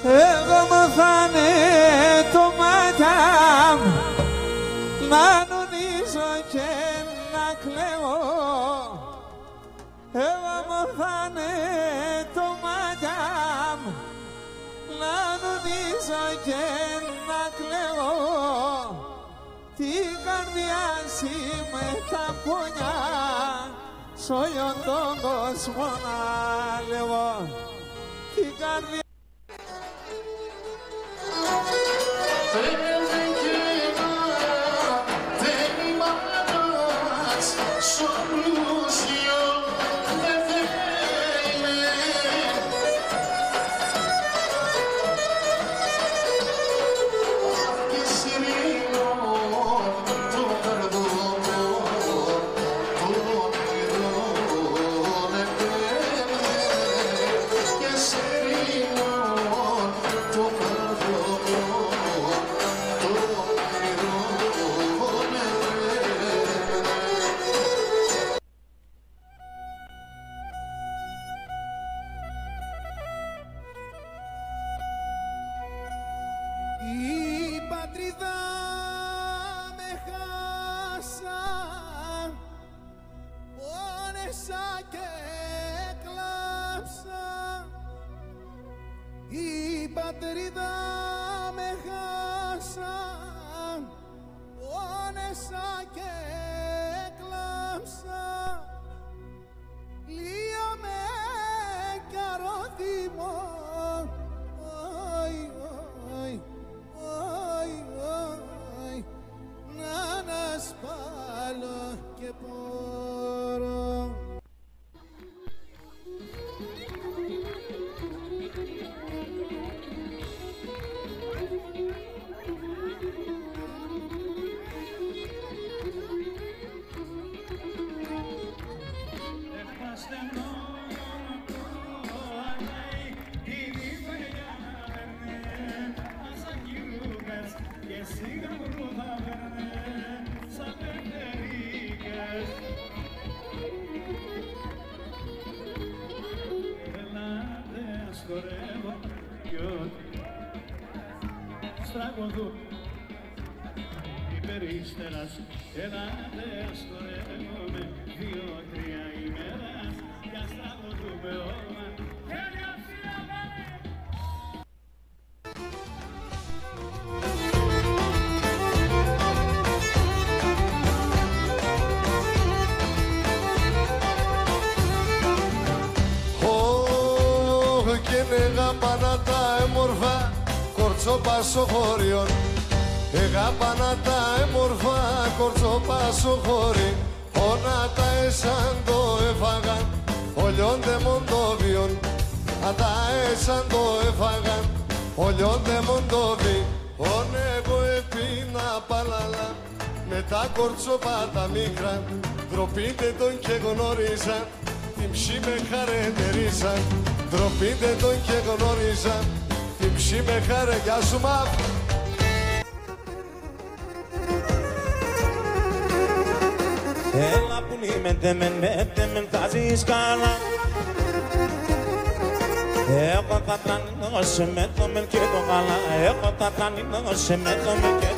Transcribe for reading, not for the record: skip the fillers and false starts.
Εγώ μου φάνε το μάτα να νονίζω και να κλαίω. Εγώ μου φάνε το μάτα να νονίζω και να κλαίω. Την καρδιά σου με τα πονιά σ' όλον τον κόσμο να λέω. Την καρδιά στραγωδούν οι περίστερας, ελάτε σκορεύομαι 2-3 ημέρας κι ας τραγωδούμε όλα. Εγάπανα τα έμορφα κορτσοπασοχώριον. Εγάπανα τα έμορφα κορτσοπασοχώρι. Όνα τα εσάν το έφαγαν ολιόντε μοντόβιον. Αν τα εσάν το έφαγαν ολιόντε μοντόβι. Όνε εγώ επίνα παλαλά με τα κορτσοπά τα μικρά. Ντροπείτε τον και γνώριζαν, την ψή με χαρετερίζαν. Ντροπείτε τον και γνώριζαν, την ψή με χαρε. Γεια σου μαπ! Έλα που μεν θα ζεις καλά. Εγώ θα τρανώσω με το μεν και το γάλα. Εγώ θα τρανώσω με το μεν και